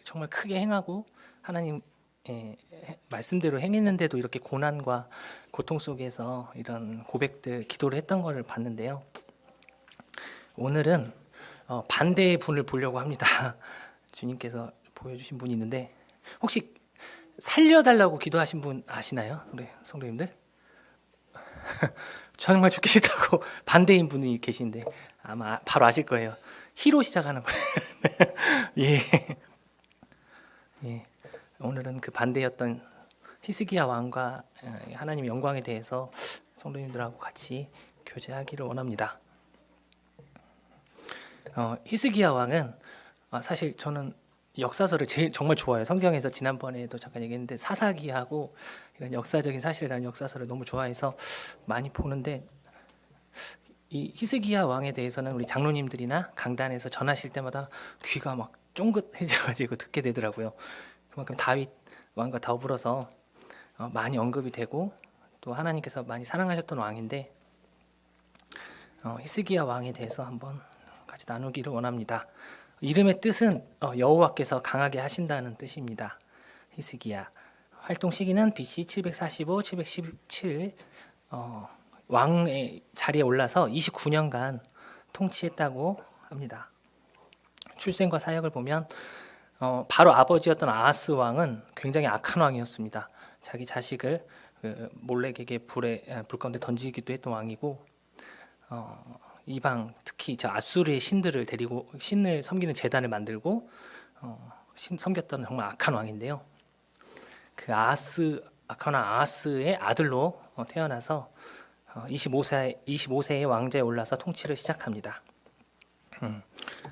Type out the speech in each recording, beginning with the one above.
정말 크게 행하고 하나님 말씀대로 행했는데도 이렇게 고난과 고통 속에서 이런 고백들, 기도를 했던 것을 봤는데요. 오늘은 반대의 분을 보려고 합니다. 주님께서 보여주신 분이 있는데 혹시 살려달라고 기도하신 분 아시나요? 우리 성도님들? 정말 죽기 싫다고 반대인 분이 계신데 아마 바로 아실 거예요. 히로 시작하는 거예요. 예. 예. 오늘은 그 반대였던 히스기야 왕과 하나님의 영광에 대해서 성도님들하고 같이 교제하기를 원합니다. 히스기야 왕은 사실 저는 역사서를 정말 좋아해요. 성경에서 지난번에도 잠깐 얘기했는데 사사기하고 이런 역사적인 사실에 대한 역사서를 너무 좋아해서 많이 보는데 이 히스기야 왕에 대해서는 우리 장로님들이나 강단에서 전하실 때마다 귀가 막 쫑긋해져가지고 듣게 되더라고요. 그만큼 다윗 왕과 더불어서 많이 언급이 되고 또 하나님께서 많이 사랑하셨던 왕인데 히스기야 왕에 대해서 한번 같이 나누기를 원합니다. 이름의 뜻은 여호와께서 강하게 하신다는 뜻입니다. 히스기야. 활동 시기는 BC 745, 717 왕의 자리에 올라서 29년간 통치했다고 합니다. 출생과 사역을 보면 바로 아버지였던 아하스 왕은 굉장히 악한 왕이었습니다. 자기 자식을 몰렉에게 불 가운데 던지기도 했던 왕이고 이방 특히 저 아수르의 신들을 데리고 신을 섬기는 제단을 만들고 섬겼던 정말 악한 왕인데요. 그 악한 왕 아하스의 아들로 태어나서 25세의 왕좌에 올라서 통치를 시작합니다.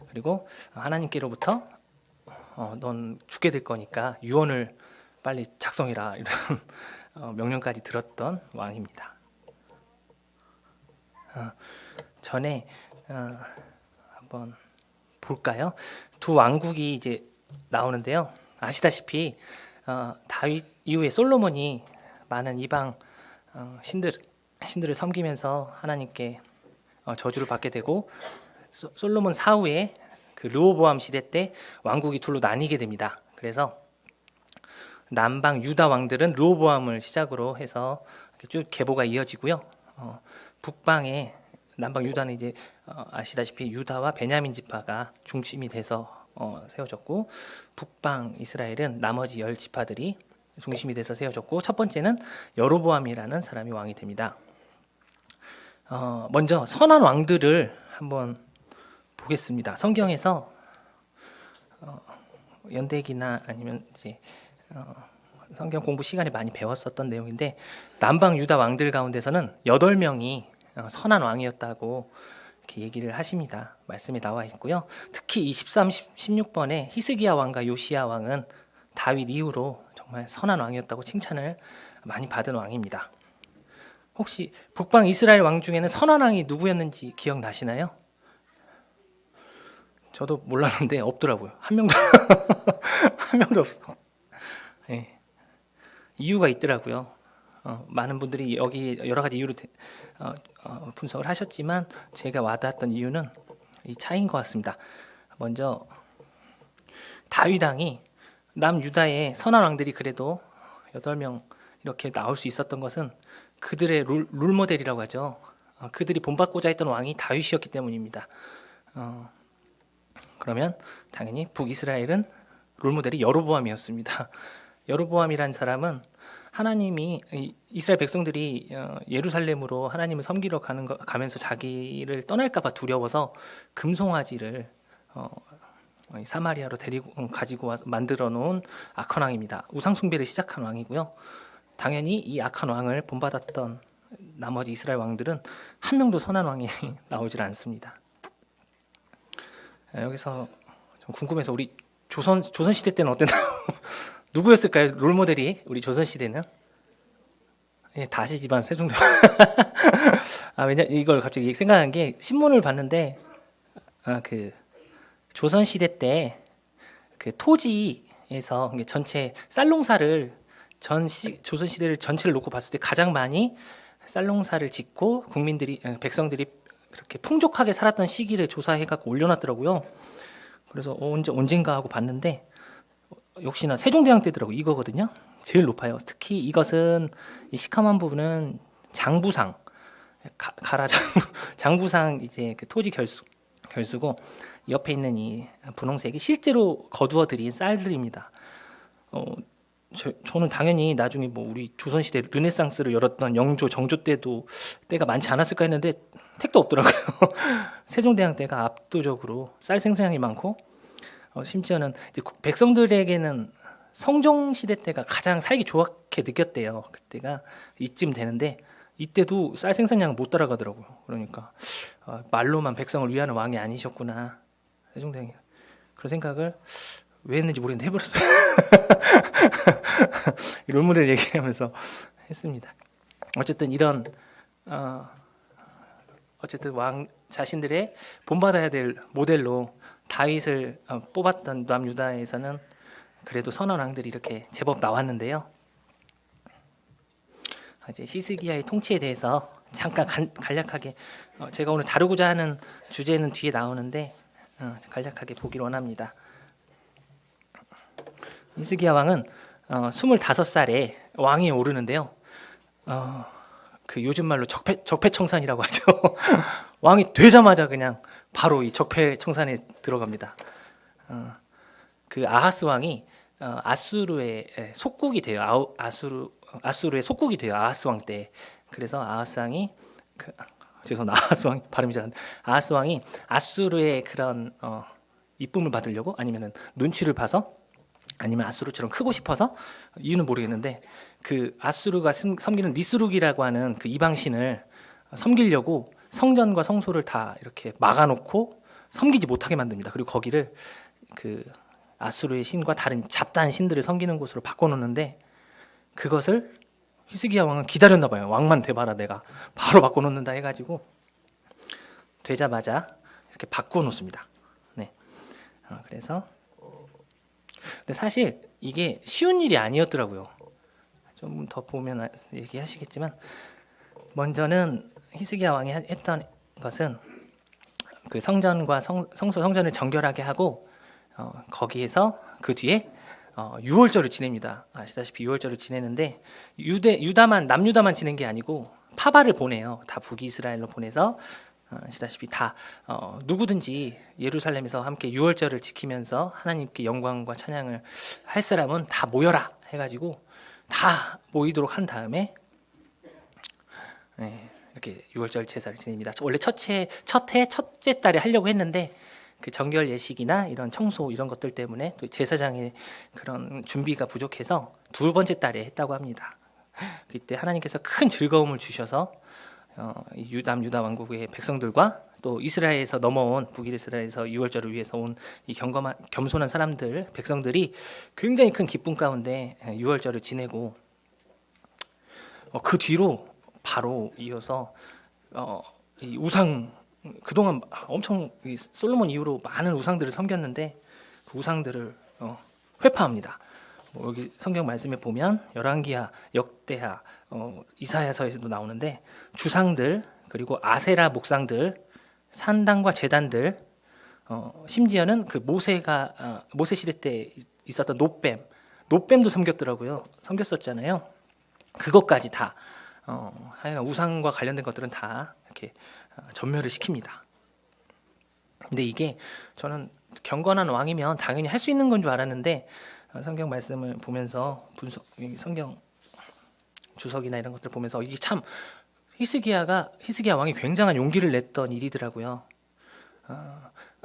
그리고 하나님께로부터 넌 죽게 될 거니까 유언을 빨리 작성해라 이런 명령까지 들었던 왕입니다. 전에 한번 볼까요? 두 왕국이 이제 나오는데요. 아시다시피 다윗 이후에 솔로몬이 많은 이방 신들을 섬기면서 하나님께 저주를 받게 되고 솔로몬 사후에 그 르호보암 시대 때 왕국이 둘로 나뉘게 됩니다. 그래서 남방 유다 왕들은 르호보암을 시작으로 해서 쭉 계보가 이어지고요. 북방에 남방 유다는 이제 아시다시피 유다와 베냐민 지파가 중심이 돼서 세워졌고 북방 이스라엘은 나머지 10지파들이 중심이 돼서 세워졌고 첫 번째는 여로보암이라는 사람이 왕이 됩니다. 먼저 선한 왕들을 한번 보겠습니다. 성경에서 연대기나 아니면 이제 성경 공부 시간에 많이 배웠었던 내용인데 남방 유다 왕들 가운데서는 8명이 선한 왕이었다고 이렇게 얘기를 하십니다. 말씀에 나와 있고요. 특히 23, 16번에 히스기야 왕과 요시야 왕은 다윗 이후로 정말 선한 왕이었다고 칭찬을 많이 받은 왕입니다. 혹시 북방 이스라엘 왕 중에는 선한 왕이 누구였는지 기억나시나요? 저도 몰랐는데 없더라고요. 한 명도 한 명도 없어. 네. 이유가 있더라고요. 많은 분들이 여기 여러 가지 이유로 분석을 하셨지만 제가 와닿았던 이유는 이 차이인 것 같습니다. 먼저 다윗 왕이 남유다의 선한 왕들이 그래도 8명 이렇게 나올 수 있었던 것은 그들의 롤모델이라고 하죠. 그들이 본받고자 했던 왕이 다윗이었기 때문입니다. 그러면 당연히 북이스라엘은 롤모델이 여로보암이었습니다. 여로보암이라는 사람은 하나님이 이스라엘 백성들이 예루살렘으로 하나님을 섬기러 가면서 자기를 떠날까봐 두려워서 금송아지를 사마리아로 가지고 와서 만들어 놓은 악한 왕입니다. 우상 숭배를 시작한 왕이고요. 당연히 이 악한 왕을 본받았던 나머지 이스라엘 왕들은 한 명도 선한 왕이 나오질 않습니다. 여기서 좀 궁금해서 우리 조선 시대 때는 어땠나요? 누구였을까요? 롤모델이 우리 조선 시대는? 예, 다시 집안 세종대. 왜냐 이걸 갑자기 생각한 게 신문을 봤는데 그 조선 시대 때 그 토지에서 전체 쌀농사를 조선 시대를 전체를 놓고 봤을 때 가장 많이 쌀농사를 짓고 백성들이 그렇게 풍족하게 살았던 시기를 조사해 갖고 올려놨더라고요. 그래서 언젠가 하고 봤는데 역시나 세종대왕 때더라고. 이거거든요. 제일 높아요. 특히 이것은 이 시커먼 부분은 장부상, 가라 장부상 이제 그 토지 결수고 옆에 있는 이 분홍색이 실제로 거두어 들인 쌀들입니다. 저는 당연히 나중에 뭐 우리 조선시대 르네상스를 열었던 영조, 정조 때도 때가 많지 않았을까 했는데 택도 없더라고요. 세종대왕 때가 압도적으로 쌀 생산량이 많고 심지어는 이제 백성들에게는 성종시대 때가 가장 살기 좋게 느꼈대요. 그때가 이쯤 되는데 이때도 쌀 생산량을 못 따라가더라고요. 그러니까 말로만 백성을 위하는 왕이 아니셨구나. 세종대왕이 그런 생각을 왜 했는지 모르겠는데 해버렸어요. 롤모델 얘기하면서 했습니다. 어쨌든 이런 어쨌든 왕 자신들의 본받아야 될 모델로 다윗을 뽑았던 남유다에서는 그래도 선한 왕들이 이렇게 제법 나왔는데요. 이제 히스기야의 통치에 대해서 잠깐 간략하게 제가 오늘 다루고자 하는 주제는 뒤에 나오는데 간략하게 보기를 원합니다. 히스기야 왕은 25살에 왕위에 오르는데요. 그 요즘 말로 적폐청산이라고 하죠. 왕이 되자마자 그냥 바로 이 적폐청산에 들어갑니다. 그 아하스 왕이 아수르의 속국이 돼요. 아수르의 속국이 돼요. 아하스 왕 때. 그래서 아하스 왕이 아하스 왕 발음이 잘 안 돼. 아하스 왕이 아수르의 그런 이쁨을 받으려고 아니면은 눈치를 봐서 아니면 아수르처럼 크고 싶어서 이유는 모르겠는데 그 아수르가 섬기는 니스룩이라고 하는 그 이방신을 섬기려고 성전과 성소를 다 이렇게 막아놓고 섬기지 못하게 만듭니다. 그리고 거기를 그 아수르의 신과 다른 잡다한 신들을 섬기는 곳으로 바꿔놓는데 그것을 히스기야 왕은 기다렸나 봐요. 왕만 돼봐라 내가 바로 바꿔놓는다 해가지고 되자마자 이렇게 바꿔놓습니다. 네. 그래서 근데 사실 이게 쉬운 일이 아니었더라고요. 좀 더 보면 얘기하시겠지만 먼저는 히스기야 왕이 했던 것은 그 성전과 성전을 정결하게 하고 거기에서 그 뒤에 유월절을 지냅니다. 아시다시피 유월절을 지내는데 남유다만 지낸 게 아니고 파바를 보내요. 다 북이스라엘로 보내서 아시다시피 다 누구든지 예루살렘에서 함께 유월절을 지키면서 하나님께 영광과 찬양을 할 사람은 다 모여라 해가지고 다 모이도록 한 다음에 이렇게 유월절 제사를 지냅니다. 원래 첫해 첫째 달에 하려고 했는데 그 정결 예식이나 이런 청소 이런 것들 때문에 또 제사장의 그런 준비가 부족해서 두 번째 달에 했다고 합니다. 그때 하나님께서 큰 즐거움을 주셔서 남유다 왕국의 백성들과 또 이스라엘에서 넘어온 북이스라엘에서 유월절을 위해서 온 이 겸손한 사람들 백성들이 굉장히 큰 기쁨 가운데 유월절을 지내고 그 뒤로 바로 이어서 이 우상 그동안 엄청 솔로몬 이후로 많은 우상들을 섬겼는데 그 우상들을 회파합니다. 여기 성경 말씀에 보면 열왕기하, 역대하, 이사야서에서도 나오는데 주상들 그리고 아세라 목상들, 산당과 제단들, 심지어는 그 모세 시대 때 있었던 노뱀도 섬겼었잖아요. 그것까지 다 하여간 우상과 관련된 것들은 다 이렇게 전멸을 시킵니다. 근데 이게 저는 경건한 왕이면 당연히 할 수 있는 건 줄 알았는데 성경 말씀을 보면서 성경 주석이나 이런 것들 보면서 이게 참 히스기야 왕이 굉장한 용기를 냈던 일이더라고요.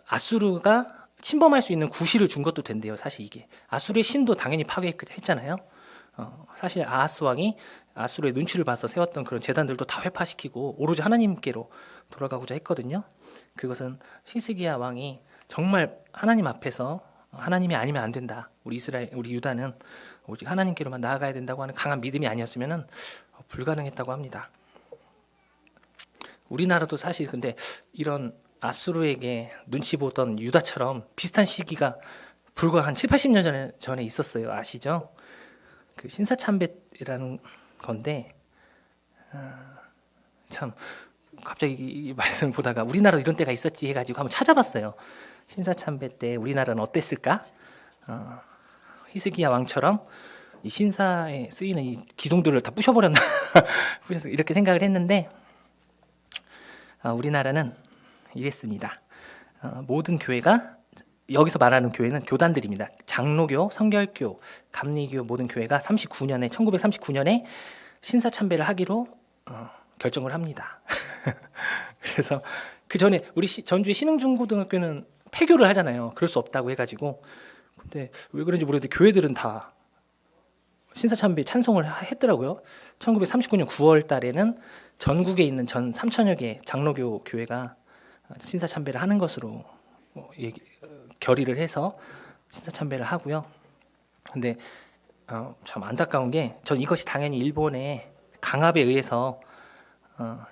아수르가 침범할 수 있는 구실을 준 것도 된대요. 사실 이게 아수르의 신도 당연히 파괴했잖아요. 사실 아하스 왕이 아수르의 눈치를 봐서 세웠던 그런 제단들도 다 회파시키고 오로지 하나님께로 돌아가고자 했거든요. 그것은 히스기야 왕이 정말 하나님 앞에서 하나님이 아니면 안 된다. 우리 유다는 오직 하나님께로만 나아가야 된다고 하는 강한 믿음이 아니었으면 불가능했다고 합니다. 우리나라도 사실 근데 이런 아수르에게 눈치 보던 유다처럼 비슷한 시기가 불과 한 7, 80년 전에 있었어요. 아시죠? 그 신사참배라는 건데 참 갑자기 이 말씀을 보다가 우리나라도 이런 때가 있었지 해가지고 한번 찾아봤어요. 신사참배 때 우리나라는 어땠을까? 히스기야 왕처럼 이 신사에 쓰이는 이 기둥들을 다 부셔버렸나 그래서 이렇게 생각을 했는데 우리나라는 이랬습니다. 모든 교회가 여기서 말하는 교회는 교단들입니다. 장로교, 성결교, 감리교 모든 교회가 1939년에 신사참배를 하기로 결정을 합니다. 그래서 그 전에 우리 전주의 신흥중고등학교는 폐교를 하잖아요. 그럴 수 없다고 해가지고. 근데 왜 그런지 모르겠는데 교회들은 다 신사참배 찬성을 했더라고요. 1939년 9월 달에는 전국에 있는 전 3천여 개 장로교 교회가 신사참배를 하는 것으로 결의를 해서 신사참배를 하고요. 근데 참 안타까운 게 전 이것이 당연히 일본의 강압에 의해서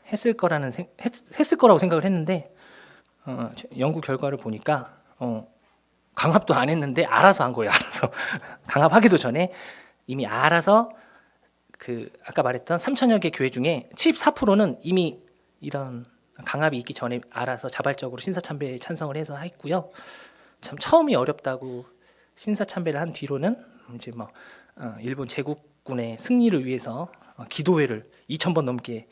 했을 거라고 생각을 했는데 연구 결과를 보니까 강압도 안 했는데 알아서 한 거예요. 알아서 강압하기도 전에 이미 알아서 그 아까 말했던 3천여 개 교회 중에 74%는 이미 이런 강압이 있기 전에 알아서 자발적으로 신사참배에 찬성을 해서 했고요. 참 처음이 어렵다고 신사참배를 한 뒤로는 이제 뭐 일본 제국군의 승리를 위해서 기도회를 2,000번 넘게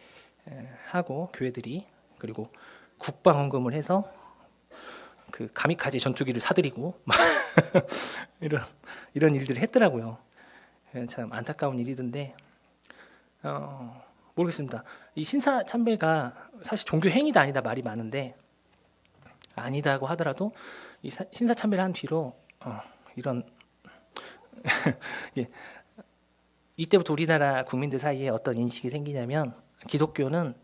하고 교회들이 그리고 국방헌금을 해서 그 가미카제 전투기를 사들이고 이런 일들을 했더라고요. 참 안타까운 일이던데 모르겠습니다. 이 신사참배가 사실 종교 행위도 아니다 말이 많은데 아니다고 하더라도 이 신사참배를 한 뒤로 이런 예, 이때부터 우리나라 국민들 사이에 어떤 인식이 생기냐면 기독교는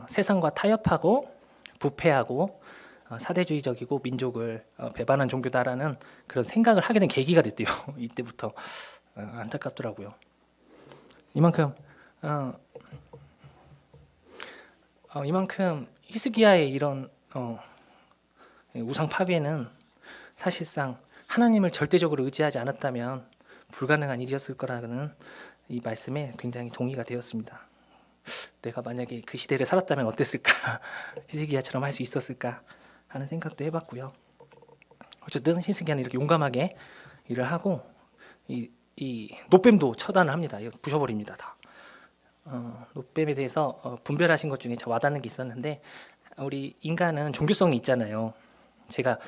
세상과 타협하고 부패하고 사대주의적이고 민족을 배반한 종교다라는 그런 생각을 하게 된 계기가 됐대요. 이때부터 안타깝더라고요. 이만큼 히스기야의 이런 우상 파괴는 사실상 하나님을 절대적으로 의지하지 않았다면 불가능한 일이었을 거라는 이 말씀에 굉장히 동의가 되었습니다. 내가 만약에 그 시대를 살았다면 어땠을까? 히스기야처럼 할 수 있었을까? 하는 생각도 해봤고요. 어쨌든 히스기야는 이렇게 용감하게 일을 하고 이 노뱀도 처단을 합니다. 부셔버립니다. 다. 노뱀에 대해서 분별하신 것 중에 와닿는 게 있었는데 우리 인간은 종교성이 있잖아요. 제가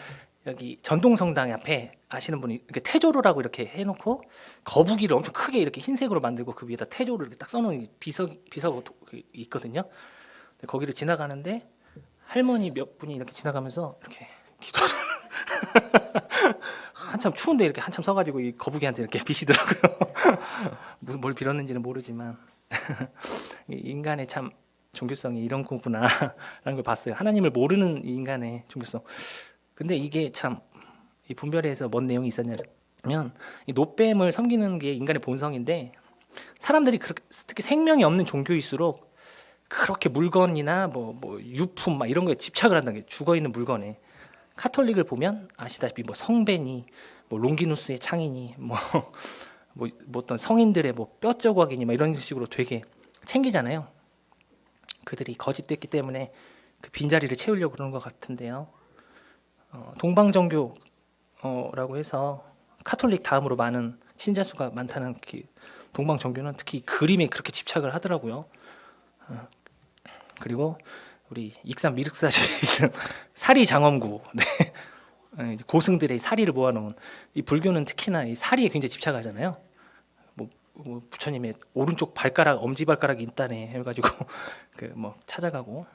여기 전동성당 앞에 아시는 분이 이렇게 태조로라고 이렇게 해놓고 거북이를 엄청 크게 이렇게 흰색으로 만들고 그 위에다 태조를 이렇게 딱 써놓은 비석 있거든요. 거기를 지나가는데 할머니 몇 분이 이렇게 지나가면서 이렇게 기도를 한참 추운데 이렇게 한참 서가지고 이 거북이한테 이렇게 비시더라고요. 무슨 뭘 빌었는지는 모르지만 인간의 참 종교성이 이런 거구나라는 걸 봤어요. 하나님을 모르는 인간의 종교성. 근데 이게 참 이 분별에서 뭔 내용이 있었냐면 이 노뱀을 섬기는 게 인간의 본성인데 사람들이 그렇게 특히 생명이 없는 종교일수록 그렇게 물건이나 뭐 유품 막 이런 거에 집착을 한다는 게 죽어 있는 물건에 카톨릭을 보면 아시다시피 뭐 성배니 뭐 롱기누스의 창이니 뭐 어떤 성인들의 뭐 뼈 조각이니 막 이런 식으로 되게 챙기잖아요. 그들이 거짓됐기 때문에 그 빈자리를 채우려고 그러는 것 같은데요. 동방정교라고 해서 카톨릭 다음으로 많은 신자 수가 많다는 그 동방정교는 특히 그림에 그렇게 집착을 하더라고요. 그리고 우리 익산 미륵사지 사리 장엄구 고승들의 사리를 모아놓은 이 불교는 특히나 이 사리에 굉장히 집착하잖아요. 뭐 부처님의 오른쪽 발가락 엄지 발가락이 있다네 해가지고 그 뭐 찾아가고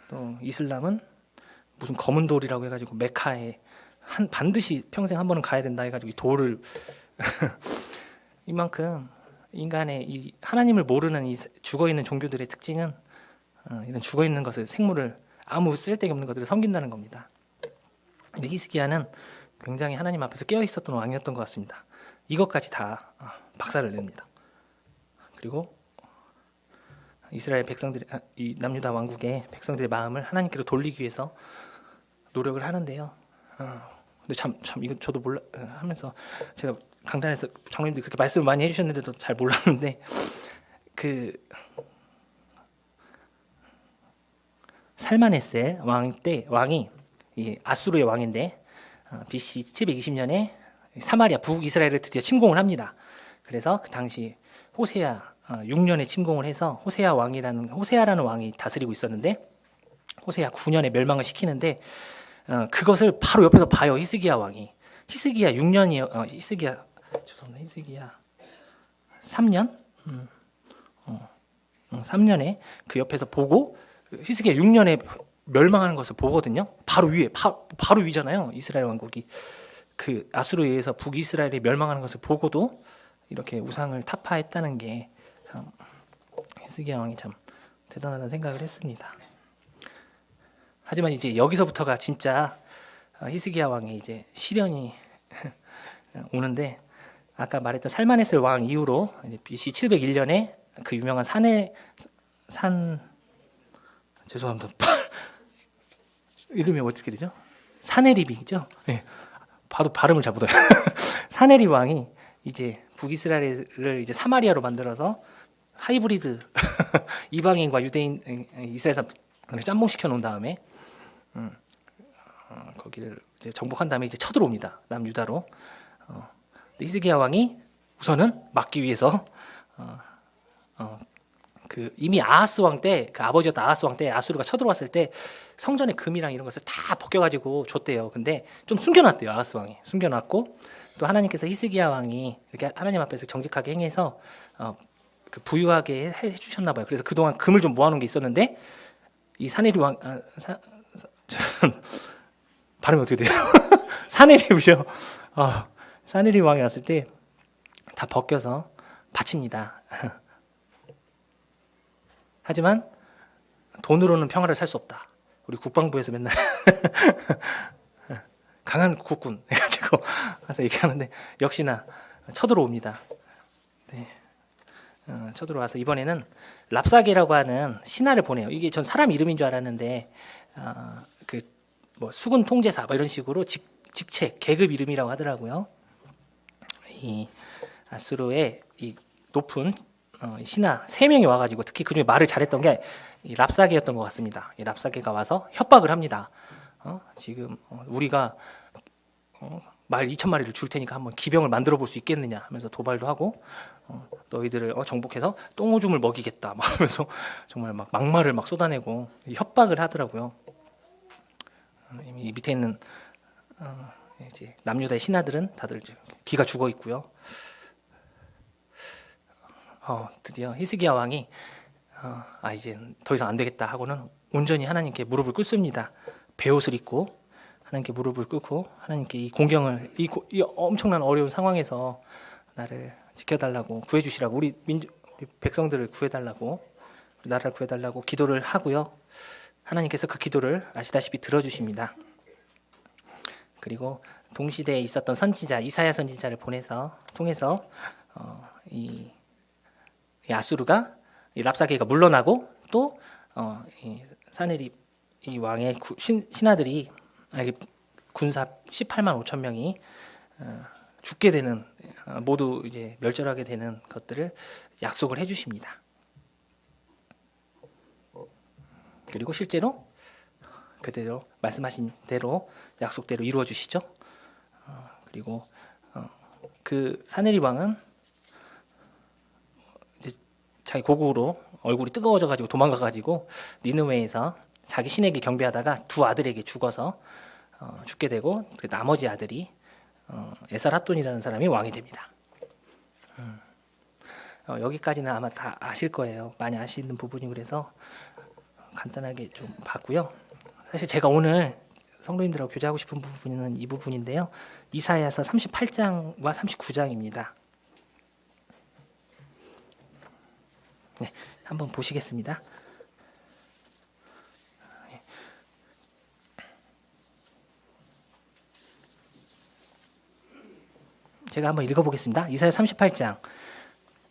또 이슬람은 무슨 검은 돌이라고 해가지고 메카에 반드시 평생 한 번은 가야 된다 해가지고 이 돌을 이만큼 인간의 이 하나님을 모르는 이 죽어 있는 종교들의 특징은 이런 죽어 있는 것을 생물을 아무 쓸데기 없는 것들을 섬긴다는 겁니다. 근데 히스기야는 굉장히 하나님 앞에서 깨어 있었던 왕이었던 것 같습니다. 이것까지 다 박살을 냅니다. 그리고 이스라엘 백성들, 이 남유다 왕국의 백성들의 마음을 하나님께로 돌리기 위해서 노력을 하는데요. 근데 참 이거 저도 몰라 하면서 제가 강단에서 장로님들이 그렇게 말씀을 많이 해주셨는데도 잘 몰랐는데 그 살마네셀 왕이 이 아수르의 왕인데 BC 720년에 사마리아 북이스라엘을 드디어 침공을 합니다. 그래서 그 당시 호세아 6년에 침공을 해서 호세아라는 왕이 다스리고 있었는데 호세아 9년에 멸망을 시키는데 그것을 바로 옆에서 봐요. 히스기야 왕이. 히스기야 6년이요. 히스기야 3년? 3년에 그 옆에서 보고 히스기야 6년에 멸망하는 것을 보거든요. 바로 위에 바로 위잖아요. 이스라엘 왕국이 그 아수르에 의해서 북이스라엘이 멸망하는 것을 보고도 이렇게 우상을 타파했다는 게 참 히스기야 왕이 참 대단하다는 생각을 했습니다. 하지만 이제 여기서부터가 진짜 히스기야 왕의 이제 시련이 오는데 아까 말했던 살마네스 왕 이후로 이제 BC 701년에 그 유명한 죄송합니다. 이름이 어떻게 되죠? 사네립이죠. 네. 봐도 발음을 잘 못해요. 사네립 왕이 이제 북이스라엘을 이제 사마리아로 만들어서 하이브리드 이방인과 유대인 이스라엘 사람을 짬뽕시켜 놓은 다음에 거기를 이제 정복한 다음에 이제 쳐들어옵니다. 남유다로. 히스기야 왕이 우선은 막기 위해서 그 이미 아하스 왕 때 그 아버지였던 아하스 왕 때 아수르가 쳐들어왔을 때 성전의 금이랑 이런 것을 다 벗겨가지고 줬대요. 근데 좀 숨겨놨대요. 아하스 왕이 숨겨놨고 또 하나님께서 히스기야 왕이 이렇게 하나님 앞에서 정직하게 행해서 그 부유하게 해주셨나 봐요. 그래서 그동안 금을 좀 모아놓은 게 있었는데 이 사네립 왕 발음이 어떻게 되죠? 사네립이죠. 사네립 왕이 왔을 때 다 벗겨서 바칩니다. 하지만 돈으로는 평화를 살 수 없다. 우리 국방부에서 맨날 강한 국군 해가지고 와서 얘기하는데 역시나 쳐들어옵니다. 네. 쳐들어와서 이번에는 랍사게라고 하는 신하를 보내요. 이게 전 사람 이름인 줄 알았는데 그 뭐 수군 통제사 뭐 이런 식으로 직책 계급 이름이라고 하더라고요. 이 아수르의 이 높은 신하 3명이 와가지고 특히 그중에 말을 잘했던 게 이 랍사게였던 것 같습니다. 이 랍사게가 와서 협박을 합니다. 지금 우리가 말 2,000마리를 줄 테니까 한번 기병을 만들어 볼 수 있겠느냐 하면서 도발도 하고 너희들을 정복해서 똥오줌을 먹이겠다 막 하면서 정말 막 막말을 막 쏟아내고 협박을 하더라고요. 이미 밑에 있는 이제 남유다의 신하들은 다들 기가 죽어 있고요. 드디어 히스기야 왕이 이제 더 이상 안 되겠다 하고는 온전히 하나님께 무릎을 꿇습니다. 베옷을 입고 하나님께 무릎을 꿇고 하나님께 이 공경을 이 엄청난 어려운 상황에서 나를 지켜달라고 구해주시라고 우리 백성들을 구해달라고 나라를 구해달라고 기도를 하고요. 하나님께서 그 기도를 아시다시피 들어주십니다. 그리고 동시대에 있었던 선지자 이사야 선지자를 통해서 이 아수르가 이 랍사게가 물러나고 또 이 사네립 이 왕의 신하들이 군사 18만 5천 명이 죽게 되는 모두 이제 멸절하게 되는 것들을 약속을 해주십니다. 그리고 실제로 그대로 말씀하신 대로 약속대로 이루어 주시죠. 그리고 그 사네립 왕은 이제 자기 고국으로 얼굴이 뜨거워져 가지고 도망가 가지고 니느웨에서 자기 신에게 경배하다가 두 아들에게 죽어서 죽게 되고 그 나머지 아들이 에살핫돈이라는 사람이 왕이 됩니다. 여기까지는 아마 다 아실 거예요. 많이 아시는 부분이 그래서 간단하게 좀 봤고요. 사실 제가 오늘 성도님들하고 교제하고 싶은 부분은 이 부분인데요. 이사야서 38장과 39장입니다. 네, 한번 보시겠습니다. 제가 한번 읽어보겠습니다. 이사야 38장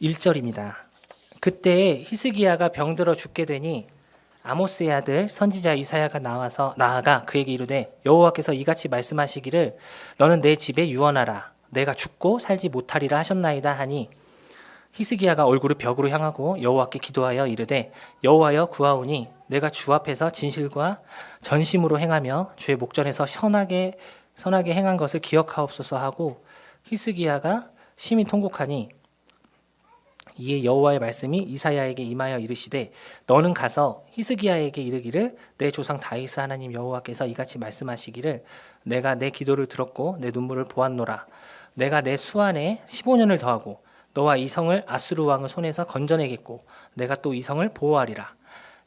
1절입니다. 그때 히스기야가 병들어 죽게 되니 아모스의 아들 선지자 이사야가 나아가 그에게 이르되 여호와께서 이같이 말씀하시기를 너는 내 집에 유언하라 내가 죽고 살지 못하리라 하셨나이다 하니 히스기야가 얼굴을 벽으로 향하고 여호와께 기도하여 이르되 여호와여 구하오니 내가 주 앞에서 진실과 전심으로 행하며 주의 목전에서 선하게 행한 것을 기억하옵소서 하고 히스기야가 심히 통곡하니 이에 여호와의 말씀이 이사야에게 임하여 이르시되 너는 가서 히스기야에게 이르기를 내 조상 다윗의 하나님 여호와께서 이같이 말씀하시기를 내가 내 기도를 들었고 내 눈물을 보았노라. 내가 내 수안에 15년을 더하고 너와 이 성을 아수르 왕의 손에서 건져내겠고 내가 또 이 성을 보호하리라.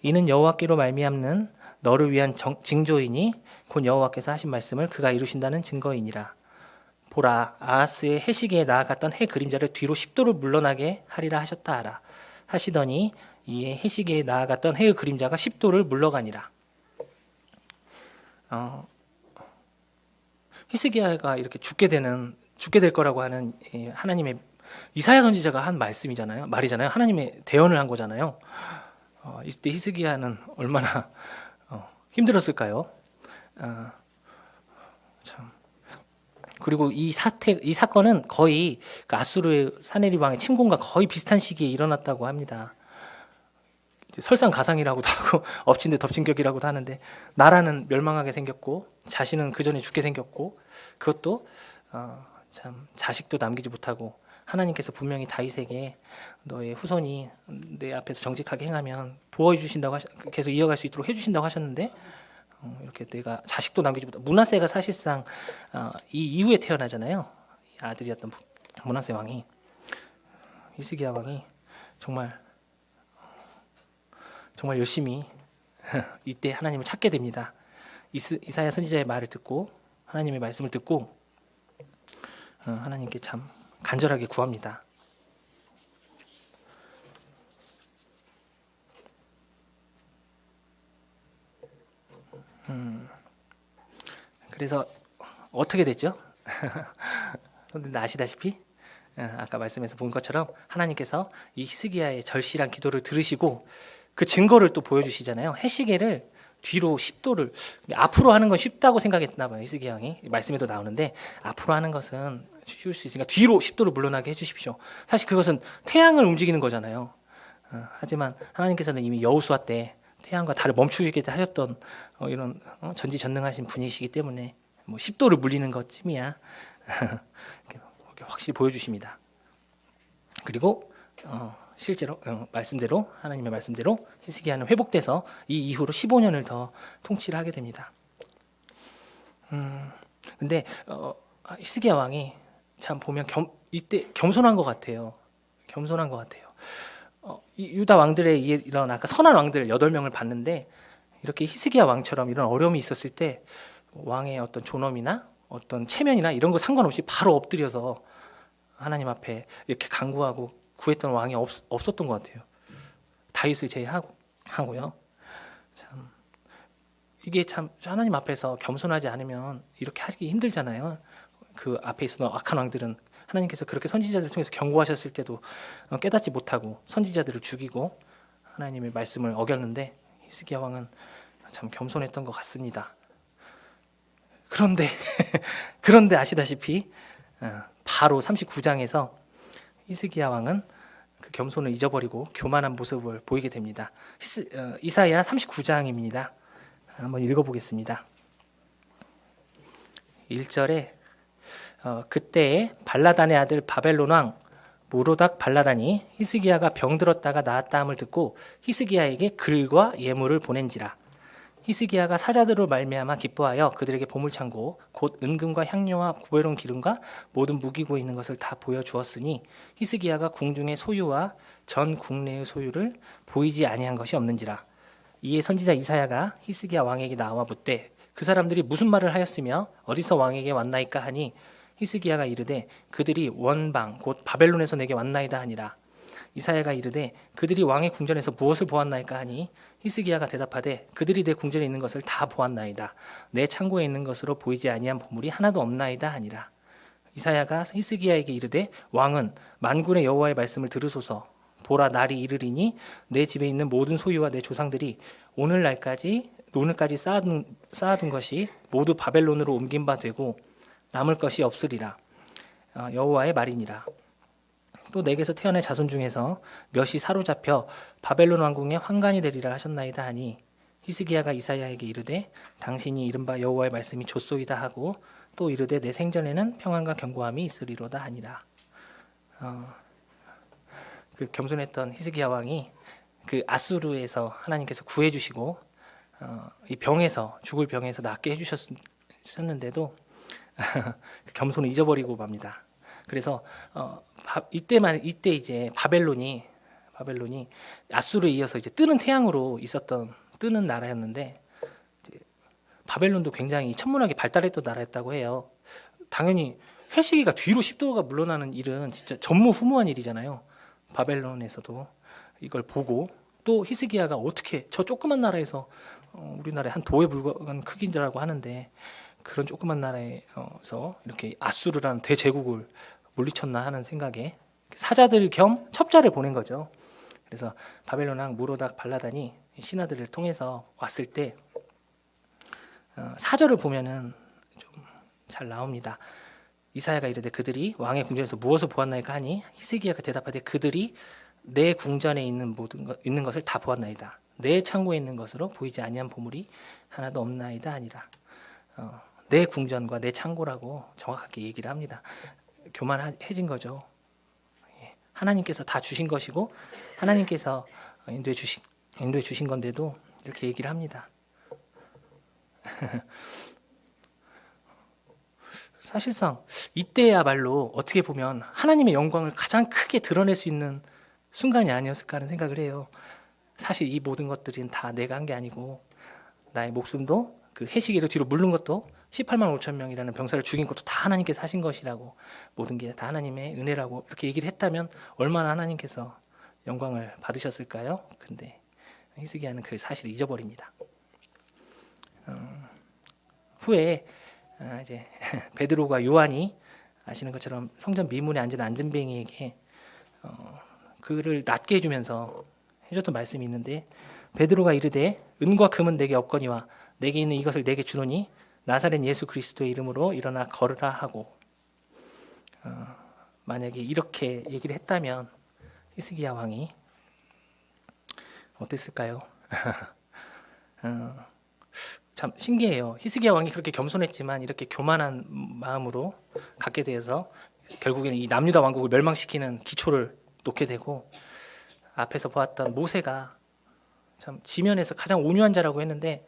이는 여호와께로 말미암는 너를 위한 징조이니 곧 여호와께서 하신 말씀을 그가 이루신다는 증거이니라. 보라, 아하스의 해시계에 나아갔던 해 그림자를 뒤로 10도를 물러나게 하리라 하셨다 하라. 하시더니 이에 해시계에 나아갔던 해의 그림자가 10도를 물러가니라. 히스기야가 이렇게 죽게 될 거라고 하는 하나님의 이사야 선지자가 한 말이잖아요. 하나님의 대언을 한 거잖아요. 이때 히스기야는 얼마나 힘들었을까요? 참. 그리고 이 사건은 거의 그 아수르의 사네립 왕의 침공과 거의 비슷한 시기에 일어났다고 합니다. 설상가상이라고도 하고 엎친 데 덮친 격이라고도 하는데 나라는 멸망하게 생겼고 자신은 그 전에 죽게 생겼고 그것도 참 자식도 남기지 못하고 하나님께서 분명히 다윗에게 너의 후손이 내 앞에서 정직하게 행하면 보호해 주신다고 계속 이어갈 수 있도록 해주신다고 하셨는데 이렇게 내가 자식도 남기지 못하고 므낫세가 사실상 이 이후에 태어나잖아요. 아들이었던 므낫세 왕이 히스기야 왕이 정말 열심히 이때 하나님을 찾게 됩니다. 이사야 선지자의 말을 듣고 하나님의 말씀을 듣고 하나님께 참 간절하게 구합니다. 그래서 어떻게 됐죠? 선생님들 아시다시피 아까 말씀에서 본 것처럼 하나님께서 이 히스기야의 절실한 기도를 들으시고 그 증거를 또 보여주시잖아요. 해시계를 뒤로 10도를 앞으로 하는 건 쉽다고 생각했나 봐요. 히스기야 왕이 말씀에도 나오는데 앞으로 하는 것은 쉬울 수 있으니까 뒤로 10도를 물러나게 해주십시오. 사실 그것은 태양을 움직이는 거잖아요. 하지만 하나님께서는 이미 여호수아 때 태양과 달을 멈추게 하셨던 이런 전지전능하신 분이시기 때문에 뭐 10도를 물리는 것쯤이야 확실히 보여주십니다. 그리고 실제로 말씀대로 하나님의 말씀대로 히스기야는 회복돼서 이 이후로 15년을 더 통치를 하게 됩니다. 근데 히스기야 왕이 참 보면 이때 겸손한 것 같아요. 유다 왕들의 이런 아까 선한 왕들 8명을 봤는데 이렇게 히스기야 왕처럼 이런 어려움이 있었을 때 왕의 어떤 존엄이나 어떤 체면이나 이런 거 상관없이 바로 엎드려서 하나님 앞에 이렇게 간구하고 구했던 왕이 없었던 것 같아요. 다윗을 제외하고요. 참 이게 참 하나님 앞에서 겸손하지 않으면 이렇게 하기 힘들잖아요. 그 앞에 있었던 악한 왕들은 하나님께서 그렇게 선지자들을 통해서 경고하셨을 때도 깨닫지 못하고 선지자들을 죽이고 하나님의 말씀을 어겼는데 히스기야 왕은 참 겸손했던 것 같습니다. 그런데 아시다시피 바로 39장에서 히스기야 왕은 그 겸손을 잊어버리고 교만한 모습을 보이게 됩니다. 이사야 39장입니다. 한번 읽어보겠습니다. 1절에 그때에 발라단의 아들 바벨론 왕 무로닥 발라단이 히스기야가 병들었다가 나았다 함을 듣고 히스기야에게 글과 예물을 보낸지라. 히스기야가 사자들로 말미암아 기뻐하여 그들에게 보물창고 곧 은금과 향료와 고배로운 기름과 모든 무기고 있는 것을 다 보여주었으니 히스기야가 궁중의 소유와 전 국내의 소유를 보이지 아니한 것이 없는지라. 이에 선지자 이사야가 히스기야 왕에게 나와 묻되 그 사람들이 무슨 말을 하였으며 어디서 왕에게 왔나이까 하니 히스기야가 이르되 그들이 원방 곧 바벨론에서 내게 왔나이다 하니라. 이사야가 이르되 그들이 왕의 궁전에서 무엇을 보았나이까 하니 히스기야가 대답하되 그들이 내 궁전에 있는 것을 다 보았나이다. 내 창고에 있는 것으로 보이지 아니한 보물이 하나도 없나이다 하니라. 이사야가 히스기야에게 이르되 왕은 만군의 여호와의 말씀을 들으소서. 보라 날이 이르리니 내 집에 있는 모든 소유와 내 조상들이 오늘까지 쌓아둔 것이 모두 바벨론으로 옮긴 바 되고 남을 것이 없으리라. 여호와의 말이니라. 또 내게서 태어날 자손 중에서 몇이 사로잡혀 바벨론 왕궁의 환관이 되리라 하셨나이다 하니 히스기야가 이사야에게 이르되 당신이 이른바 여호와의 말씀이 좋소이다 하고 또 이르되 내 생전에는 평안과 견고함이 있으리로다 하니라. 그 겸손했던 히스기야 왕이 그 아수르에서 하나님께서 구해주시고 이 병에서 죽을 병에서 낫게 해주셨는데도 겸손을 잊어버리고 맙니다. 그래서 이때 이제 바벨론이 아수르에 이어서 이제 뜨는 태양으로 뜨는 나라였는데, 바벨론도 굉장히 천문학이 발달했던 나라였다고 해요. 당연히 해시기가 뒤로 10도가 물러나는 일은 진짜 전무후무한 일이잖아요. 바벨론에서도 이걸 보고, 또 히스기야가 어떻게 저 조그만 나라에서 우리나라의 한 도에 불과한 크기라고 하는데 그런 조그만 나라에서 이렇게 아수르라는 대제국을 물리쳤나 하는 생각에 사자들 겸 첩자를 보낸 거죠. 그래서 바벨론 왕 무로닥 발라단이 신하들을 통해서 왔을 때 사절을 보면은 좀 잘 나옵니다. 이사야가 이르되 그들이 왕의 궁전에서 무엇을 보았나이까 하니 히스기야가 대답하되 그들이 내 궁전에 있는 것을 다 보았나이다. 내 창고에 있는 것으로 보이지 아니한 보물이 하나도 없나이다 하니라. 내 궁전과 내 창고라고 정확하게 얘기를 합니다. 교만해진 거죠. 하나님께서 다 주신 것이고 하나님께서 인도해 주신 건데도 이렇게 얘기를 합니다. 사실상 이때야말로 어떻게 보면 하나님의 영광을 가장 크게 드러낼 수 있는 순간이 아니었을까 하는 생각을 해요. 사실 이 모든 것들은 다 내가 한 게 아니고 나의 목숨도 그 해시기를 뒤로 물른 것도 18만 5천 명이라는 병사를 죽인 것도 다 하나님께서 하신 것이라고, 모든 게 다 하나님의 은혜라고 이렇게 얘기를 했다면 얼마나 하나님께서 영광을 받으셨을까요? 근데 히스기야는 그 사실을 잊어버립니다. 후에 이제 베드로가 요한이 아시는 것처럼 성전 미문에 앉은 안전뱅이에게 그를 낫게 해주면서 해줬던 말씀이 있는데, 베드로가 이르되 은과 금은 내게 없거니와 내게 있는 이것을 내게 주노니 나사렛 예수 그리스도의 이름으로 일어나 걸으라 하고, 만약에 이렇게 얘기를 했다면 히스기야 왕이 어땠을까요? 참 신기해요. 히스기야 왕이 그렇게 겸손했지만 이렇게 교만한 마음으로 갖게 되어서 결국에는 이 남유다 왕국을 멸망시키는 기초를 놓게 되고, 앞에서 보았던 모세가 참 지면에서 가장 온유한 자라고 했는데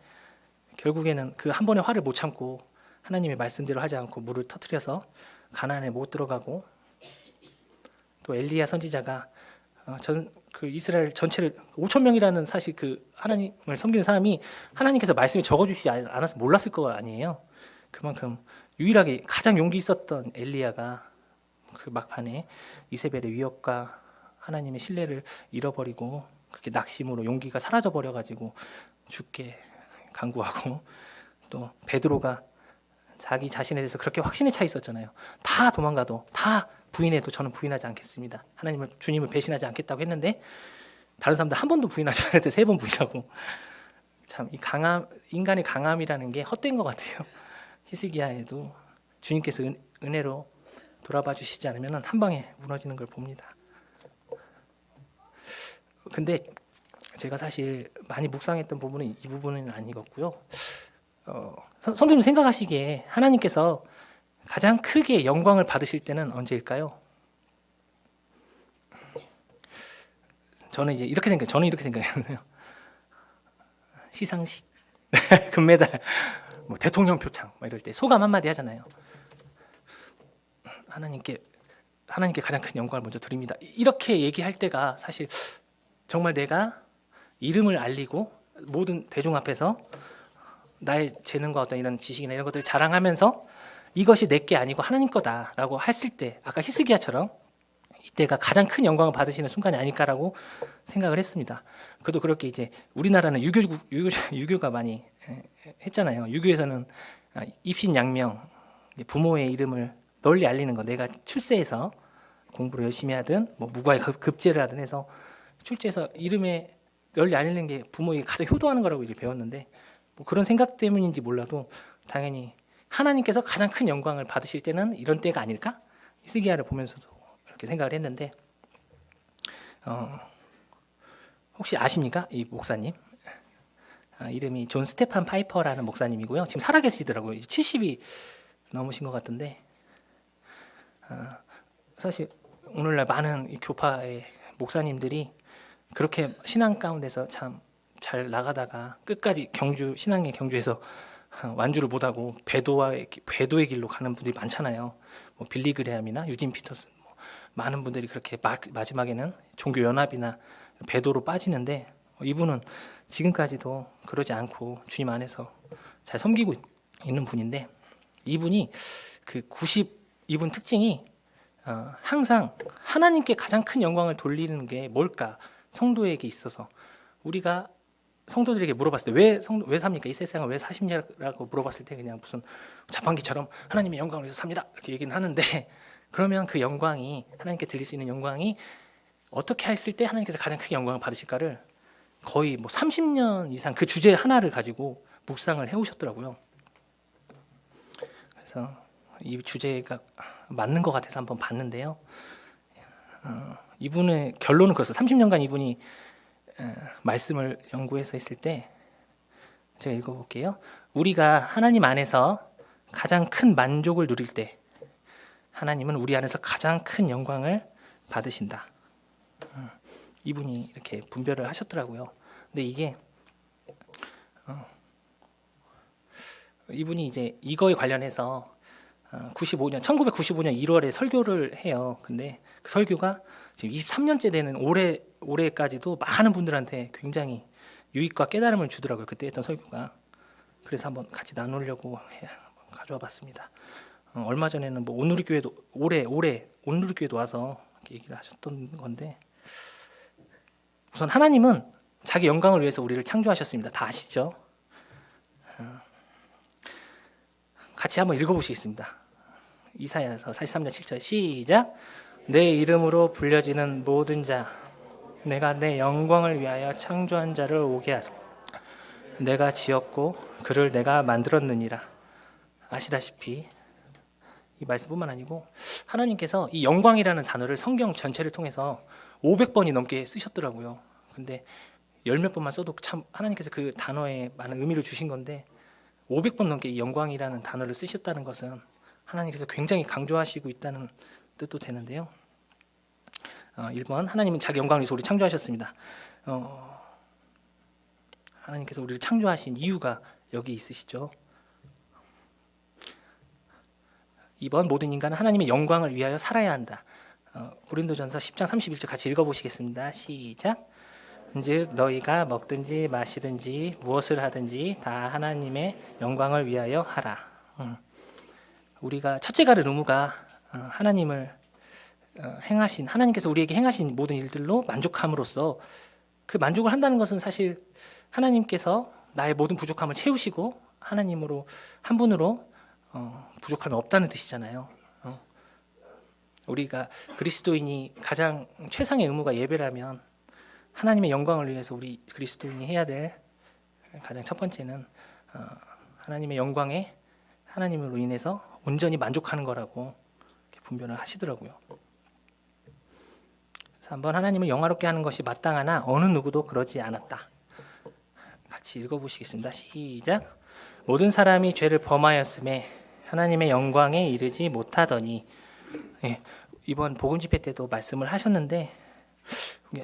결국에는 그 한 번의 화를 못 참고 하나님의 말씀대로 하지 않고 물을 터뜨려서 가나안에 못 들어가고, 또 엘리야 선지자가 그 이스라엘 전체를 5천 명이라는 사실 그 하나님을 섬기는 사람이 하나님께서 말씀을 적어주시지 않아서 몰랐을 거 아니에요. 그만큼 유일하게 가장 용기 있었던 엘리야가 그 막판에 이세벨의 위협과 하나님의 신뢰를 잃어버리고 그렇게 낙심으로 용기가 사라져 버려가지고 죽게 간구하고, 또 베드로가 자기 자신에 대해서 그렇게 확신에 차 있었잖아요. 다 도망가도, 다 부인해도 저는 부인하지 않겠습니다. 주님을 배신하지 않겠다고 했는데 다른 사람들 한 번도 부인하지 않을 때 3번 부인하고, 참 이 인간의 강함이라는 게 헛된 것 같아요. 히스기야에도 주님께서 은혜로 돌아봐 주시지 않으면 한 방에 무너지는 걸 봅니다. 근데 제가 사실 많이 묵상했던 부분은 이 부분은 아니겠고요. 선생님 생각하시기에 하나님께서 가장 크게 영광을 받으실 때는 언제일까요? 저는 이렇게 생각해요. 시상식, 금메달, 뭐 대통령 표창, 뭐 이럴 때 소감 한마디 하잖아요. 하나님께 가장 큰 영광을 먼저 드립니다. 이렇게 얘기할 때가 사실 정말 내가 이름을 알리고 모든 대중 앞에서 나의 재능과 어떤 이런 지식이나 이런 것들을 자랑하면서 이것이 내게 아니고 하나님 거다라고 했을 때, 아까 히스기야처럼 이때가 가장 큰 영광을 받으시는 순간이 아닐까라고 생각을 했습니다. 그래도 그렇게 이제 우리나라는 유교가 많이 했잖아요. 유교에서는 입신양명, 부모의 이름을 널리 알리는 거, 내가 출세해서 공부를 열심히 하든 뭐 무과에 급제를 하든 해서 출제해서 이름에 널리 알리는 게 부모에게 가장 효도하는 거라고 이제 배웠는데, 뭐 그런 생각 때문인지 몰라도 당연히 하나님께서 가장 큰 영광을 받으실 때는 이런 때가 아닐까? 히스기야를 보면서도 이렇게 생각을 했는데, 혹시 아십니까? 이 목사님 이름이 존 스테판 파이퍼라는 목사님이고요. 지금 살아계시더라고요. 이제 70이 넘으신 것 같은데, 사실 오늘날 많은 이 교파의 목사님들이 그렇게 신앙 가운데서 참 잘 나가다가 끝까지 신앙의 경주에서 완주를 못하고 배도의 길로 가는 분들이 많잖아요. 뭐 빌리 그레함이나 유진 피터슨, 뭐 많은 분들이 그렇게 마지막에는 종교 연합이나 배도로 빠지는데, 이분은 지금까지도 그러지 않고 주님 안에서 잘 섬기고 있는 분인데, 이분 특징이 항상 하나님께 가장 큰 영광을 돌리는 게 뭘까? 성도에게 있어서 우리가 성도들에게 물어봤을 때 왜 삽니까? 이 세상을 왜 사십니까라고 물어봤을 때 그냥 무슨 자판기처럼 하나님의 영광을 위해서 삽니다 이렇게 얘기는 하는데, 그러면 그 영광이, 하나님께 드릴 수 있는 영광이 어떻게 했을 때 하나님께서 가장 크게 영광을 받으실까를 거의 뭐 30년 이상 그 주제 하나를 가지고 묵상을 해오셨더라고요. 그래서 이 주제가 맞는 것 같아서 한번 봤는데요. 이분의 결론은 그렇습니다. 30년간 이분이 말씀을 연구해서 했을 때, 제가 읽어볼게요. 우리가 하나님 안에서 가장 큰 만족을 누릴 때 하나님은 우리 안에서 가장 큰 영광을 받으신다. 이분이 이렇게 분별을 하셨더라고요. 근데 이게 이분이 이제 이거에 관련해서 1995년 1월에 설교를 해요. 근데 그 설교가 지금 23년째 되는 올해까지도 많은 분들한테 굉장히 유익과 깨달음을 주더라고요. 그때 했던 설교가. 그래서 한번 같이 나누려고 가져와 봤습니다. 얼마 전에는 뭐 온누리교회도 올해 온누리교회도 와서 이렇게 얘기를 하셨던 건데, 우선 하나님은 자기 영광을 위해서 우리를 창조하셨습니다. 다 아시죠? 같이 한번 읽어보시겠습니다. 이사야서 43장 7절 시작. 내 이름으로 불려지는 모든 자, 내가 내 영광을 위하여 창조한 자를 오게 하라. 내가 지었고 그를 내가 만들었느니라. 아시다시피 이 말씀뿐만 아니고 하나님께서 이 영광이라는 단어를 성경 전체를 통해서 500번이 넘게 쓰셨더라고요. 근데 열 몇 번만 써도 참 하나님께서 그 단어에 많은 의미를 주신 건데, 500번 넘게 이 영광이라는 단어를 쓰셨다는 것은 하나님께서 굉장히 강조하시고 있다는 뜻도 되는데요. 1번, 하나님은 자기 영광을 위해서 우리 창조하셨습니다. 하나님께서 우리를 창조하신 이유가 여기 있으시죠. 2번, 모든 인간은 하나님의 영광을 위하여 살아야 한다. 고린도전서 10장 31절 같이 읽어보시겠습니다. 시작. 즉 너희가 먹든지 마시든지 무엇을 하든지 다 하나님의 영광을 위하여 하라. 우리가 첫째가 될 의무가 하나님께서 우리에게 행하신 모든 일들로 만족함으로써, 그 만족을 한다는 것은 사실 하나님께서 나의 모든 부족함을 채우시고 하나님으로 한 분으로 부족함이 없다는 뜻이잖아요. 우리가 그리스도인이 가장 최상의 의무가 예배라면, 하나님의 영광을 위해서 우리 그리스도인이 해야 될 가장 첫 번째는 하나님의 영광에 하나님으로 인해서 온전히 만족하는 거라고 이렇게 분별을 하시더라고요. 3번, 하나님을 영화롭게 하는 것이 마땅하나 어느 누구도 그러지 않았다. 같이 읽어보시겠습니다. 시작. 모든 사람이 죄를 범하였음에 하나님의 영광에 이르지 못하더니. 이번 복음 집회 때도 말씀을 하셨는데,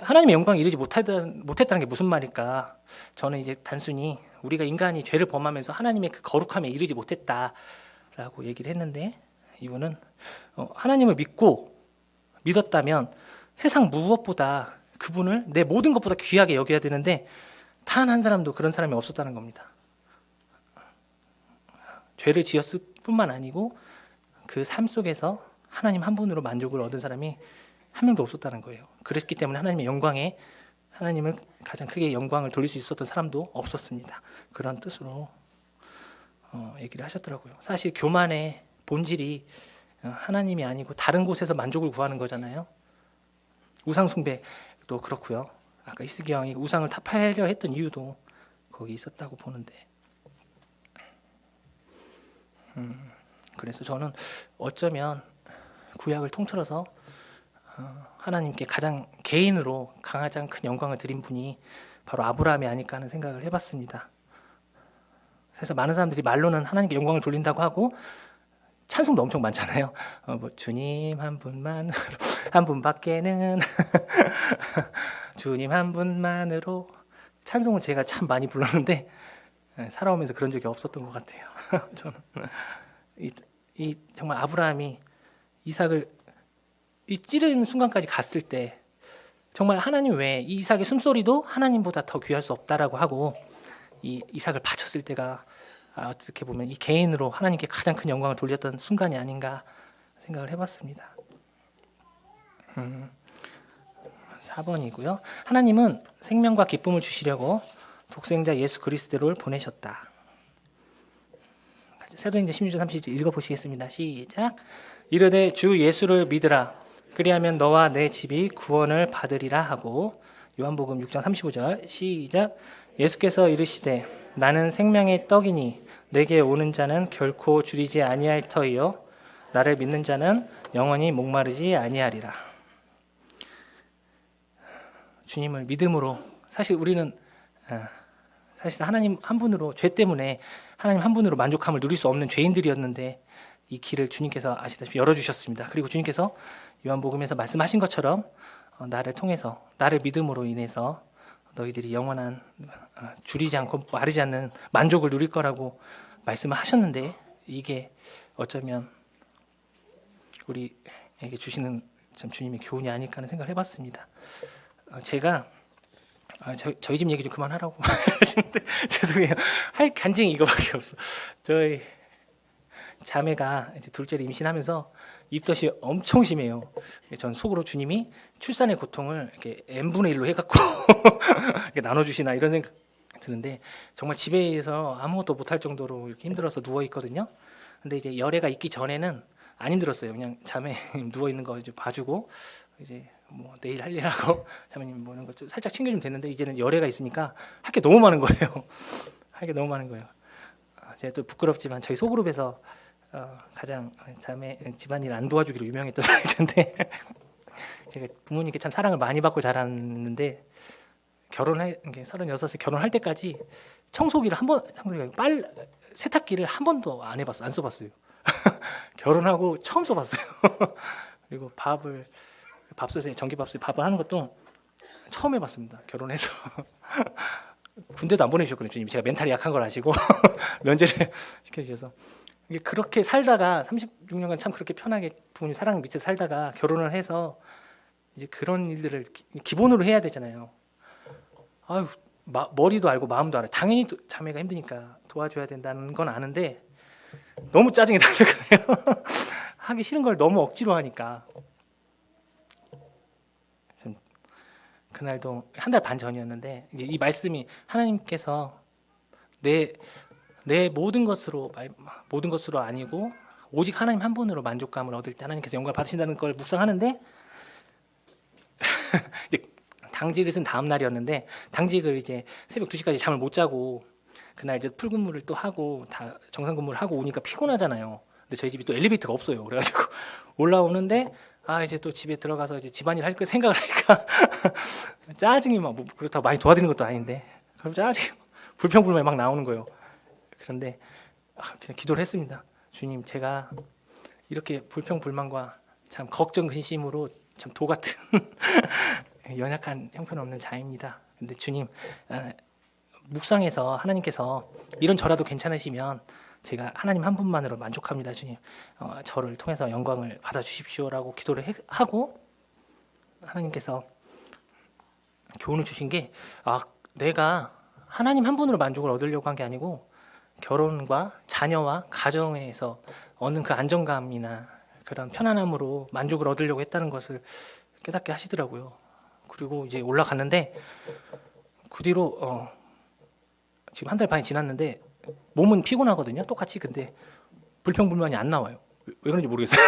하나님의 영광에 이르지 못했다는 게 무슨 말일까? 저는 이제 단순히 우리가 인간이 죄를 범하면서 하나님의 그 거룩함에 이르지 못했다라고 얘기를 했는데, 이분은 하나님을 믿었다면 세상 무엇보다 그분을 내 모든 것보다 귀하게 여겨야 되는데, 단 한 사람도 그런 사람이 없었다는 겁니다. 죄를 지었을 뿐만 아니고 그 삶 속에서 하나님 한 분으로 만족을 얻은 사람이 한 명도 없었다는 거예요. 그랬기 때문에 하나님의 영광에, 하나님을 가장 크게 영광을 돌릴 수 있었던 사람도 없었습니다. 그런 뜻으로 얘기를 하셨더라고요. 사실 교만의 본질이 하나님이 아니고 다른 곳에서 만족을 구하는 거잖아요. 우상 숭배도 그렇고요. 아까 이스기 왕이 우상을 타파하려 했던 이유도 거기 있었다고 보는데, 그래서 저는 어쩌면 구약을 통틀어서 하나님께 가장 개인으로 가장 큰 영광을 드린 분이 바로 아브라함이 아닐까 하는 생각을 해봤습니다. 그래서 많은 사람들이 말로는 하나님께 영광을 돌린다고 하고 찬송도 엄청 많잖아요. 뭐 주님 한 분만 한 분밖에는 주님 한 분만으로 찬송을 제가 참 많이 불렀는데 살아오면서 그런 적이 없었던 것 같아요. 저는 이 정말 아브라함이 이삭을 이 찌르는 순간까지 갔을 때 정말 하나님 외에 이 이삭의 숨소리도 하나님보다 더 귀할 수 없다라고 하고 이 이삭을 바쳤을 때가 어떻게 보면 이 개인으로 하나님께 가장 큰 영광을 돌렸던 순간이 아닌가 생각을 해봤습니다. 4번이고요. 하나님은 생명과 기쁨을 주시려고 독생자 예수 그리스도를 보내셨다. 사도행전 16장 30절 읽어보시겠습니다. 시작. 이르되 주 예수를 믿으라. 그리하면 너와 내 집이 구원을 받으리라 하고 요한복음 6장 35절 시작. 예수께서 이르시되 나는 생명의 떡이니 내게 오는 자는 결코 줄이지 아니할 터이요 나를 믿는 자는 영원히 목마르지 아니하리라. 주님을 믿음으로 사실 우리는 사실 하나님 한 분으로 죄 때문에 하나님 한 분으로 만족함을 누릴 수 없는 죄인들이었는데 이 길을 주님께서 아시다시피 열어주셨습니다. 그리고 주님께서 요한복음에서 말씀하신 것처럼 나를 통해서 나를 믿음으로 인해서 너희들이 영원한 줄이지 않고 마르지 않는 만족을 누릴 거라고 말씀을 하셨는데 이게 어쩌면 우리에게 주시는 참 주님의 교훈이 아닐까 하는 생각을 해봤습니다. 제가 저희 집 얘기 좀 그만하라고 하시는데 죄송해요. 할 간증이 이거밖에 없어. 저희 자매가 이제 둘째를 임신하면서 입덧이 엄청 심해요. 전 속으로 주님이 출산의 고통을 이렇게 n분의 1로 해갖고 이렇게 나눠주시나 이런 생각 드는데 정말 집에서 아무것도 못할 정도로 이렇게 힘들어서 누워 있거든요. 근데 이제 열애가 있기 전에는 안 힘들었어요. 그냥 자매 누워 있는 거 이제 봐주고 이제 뭐 내일 할 일하고 자매님 뭐 이런 거 살짝 챙겨주면 됐는데 이제는 열애가 있으니까 할 게 너무 많은 거예요. 할 게 너무 많은 거예요. 제가 또 부끄럽지만 저희 소그룹에서 가장 자매 집안일 안 도와주기로 유명했던 사람인데 제가 부모님께 참 사랑을 많이 받고 자랐는데 결혼해 36에 결혼할 때까지 청소기를 세탁기를 한 번도 안 써봤어요. 결혼하고 처음 써봤어요. 그리고 밥솥에 전기밥솥에 밥을 하는 것도 처음 해봤습니다. 결혼해서 군대도 안 보내주셨거든요. 주님 제가 멘탈이 약한 걸 아시고 면제를 시켜주셔서 이게 그렇게 살다가 36년간 참 그렇게 편하게 부모님 사랑 밑에 살다가 결혼을 해서 이제 그런 일들을 기본으로 해야 되잖아요. 아유 머리도 알고 마음도 알아요. 당연히 자매가 힘드니까 도와줘야 된다는 건 아는데 너무 짜증이 나는 거예요. 하기 싫은 걸 너무 억지로 하니까. 그날도 한 달 반 전이었는데 이 말씀이 하나님께서 내 모든 것으로 아니고 오직 하나님 한 분으로 만족감을 얻을 때 하나님께서 영광을 받으신다는 걸 묵상하는데 이제 당직을 쓴 다음 날이었는데 당직을 이제 새벽 2시까지 잠을 못 자고 그날 이제 풀근무를 또 하고 다 정상 근무를 하고 오니까 피곤하잖아요. 근데 저희 집이 또 엘리베이터가 없어요. 그래가지고 올라오는데 이제 또 집에 들어가서 이제 집안일 할 거 생각을 하니까 짜증이 막 그렇다고 많이 도와드리는 것도 아닌데 그럼 짜증이 불평불만이 막 나오는 거예요. 그런데 그냥 기도를 했습니다. 주님 제가 이렇게 불평불만과 참 걱정 근심으로 참 도 같은 연약한 형편없는 자입니다. 근데 주님 묵상해서 하나님께서 이런 저라도 괜찮으시면 제가 하나님 한 분만으로 만족합니다. 주님 저를 통해서 영광을 받아주십시오라고 기도를 하고 하나님께서 교훈을 주신 게 내가 하나님 한 분으로 만족을 얻으려고 한 게 아니고 결혼과 자녀와 가정에서 얻는 그 안정감이나 그런 편안함으로 만족을 얻으려고 했다는 것을 깨닫게 하시더라고요. 그리고 이제 올라갔는데 그 뒤로 지금 한 달 반이 지났는데 몸은 피곤하거든요. 똑같이. 근데 불평불만이 안 나와요. 왜 그런지 모르겠어요.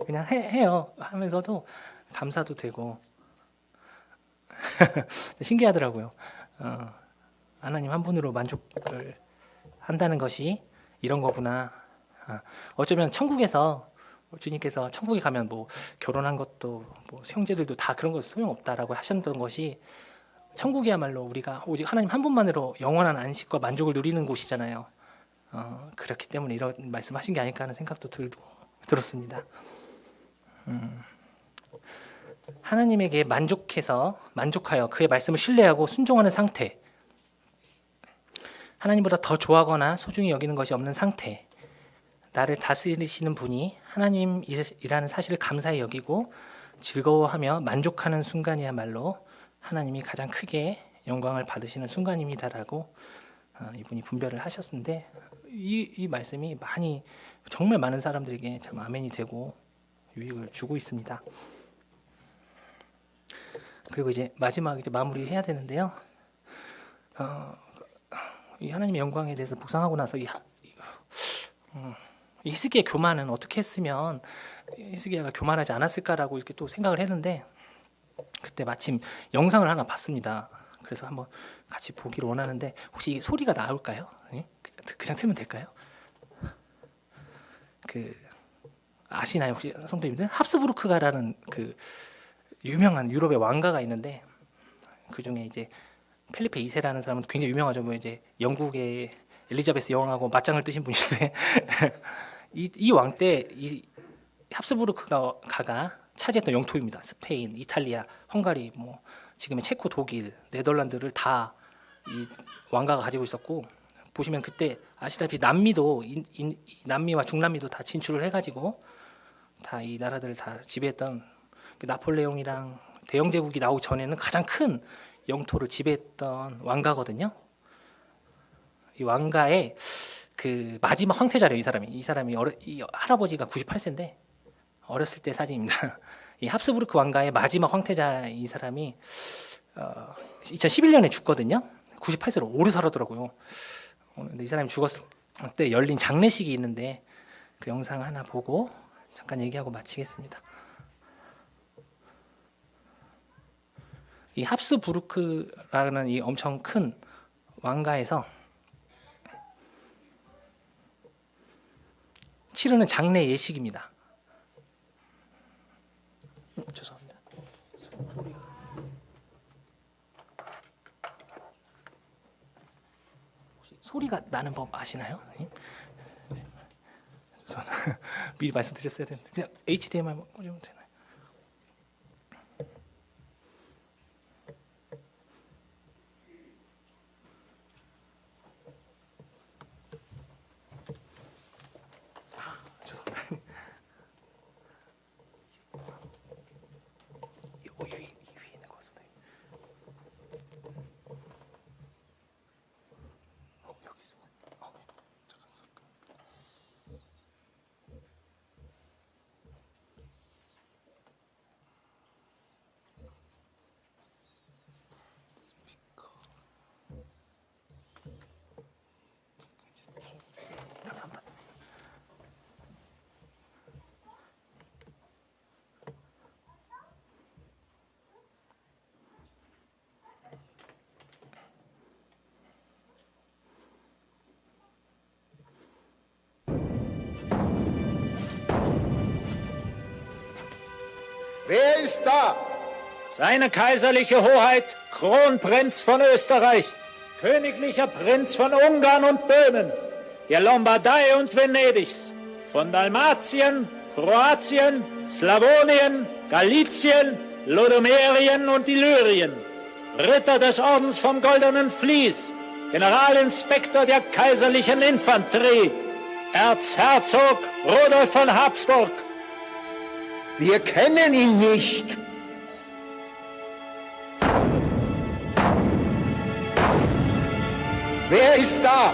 그냥 해요. 하면서도 감사도 되고 신기하더라고요. 하나님 한 분으로 만족을 한다는 것이 이런 거구나. 어쩌면 천국에서 주님께서 천국에 가면 뭐 결혼한 것도 뭐 형제들도 다 그런 거 소용없다라고 하셨던 것이 천국이야말로 우리가 오직 하나님 한 분만으로 영원한 안식과 만족을 누리는 곳이잖아요. 그렇기 때문에 이런 말씀하신 게 아닐까 하는 생각도 들었습니다. 하나님에게 만족하여 그의 말씀을 신뢰하고 순종하는 상태, 하나님보다 더 좋아하거나 소중히 여기는 것이 없는 상태, 나를 다스리시는 분이 하나님이라는 사실을 감사히 여기고 즐거워하며 만족하는 순간이야말로 하나님이 가장 크게 영광을 받으시는 순간입니다라고 이분이 분별을 하셨는데, 이 말씀이 정말 많은 사람들에게 참 아멘이 되고 유익을 주고 있습니다. 그리고 이제 마지막 마무리해야 되는데요. 이 하나님의 영광에 대해서 묵상하고 나서 히스기야의 교만은 어떻게 했으면 히스기야가 교만하지 않았을까라고 이렇게 또 생각을 했는데, 그때 마침 영상을 하나 봤습니다. 그래서 한번 같이 보기를 원하는데, 혹시 소리가 나올까요? 그냥 틀면 될까요? 아시나요 혹시 성도님들? 합스부르크가라는 유명한 유럽의 왕가가 있는데, 그 중에 이제 펠리페 2세라는 사람은 굉장히 유명하죠. 뭐 이제 영국의 엘리자베스 여왕하고 맞짱을 뜨신 분인데 이 왕 때 이 합스부르크가가 차지했던 영토입니다. 스페인, 이탈리아, 헝가리, 뭐 지금의 체코, 독일, 네덜란드를 다 이 왕가가 가지고 있었고, 보시면 그때 아시다시피 남미와 중남미도 다 진출을 해가지고 다 이 나라들을 다 지배했던, 나폴레옹이랑 대영 제국이 나오기 전에는 가장 큰 영토를 지배했던 왕가거든요. 이 왕가의 마지막 황태자래요. 이 사람이 이 할아버지가 98세인데 어렸을 때 사진입니다. 이 합스부르크 왕가의 마지막 황태자 이 사람이 2011년에 죽거든요. 98세로 오래 살았더라고요. 근데 이 사람이 죽었을 때 열린 장례식이 있는데, 그 영상 하나 보고 잠깐 얘기하고 마치겠습니다. 이 합스부르크라는 이 엄청 큰 왕가에서 치르는 장례 예식입니다. 죄송합니다. 소리가 나는 법 아시나요? 미리 말씀드렸어야 되는데, 그냥 HDMI 꽂으면 되나요? Wer ist da? Seine kaiserliche Hoheit, Kronprinz von Österreich, königlicher Prinz von Ungarn und Böhmen, der Lombardei und Venedigs, von Dalmatien, Kroatien, Slawonien, Galizien, Lodomerien und Illyrien, Ritter des Ordens vom Goldenen Vlies, Generalinspektor der kaiserlichen Infanterie, Erzherzog Rudolf von Habsburg. Wir kennen ihn nicht. Wer ist da?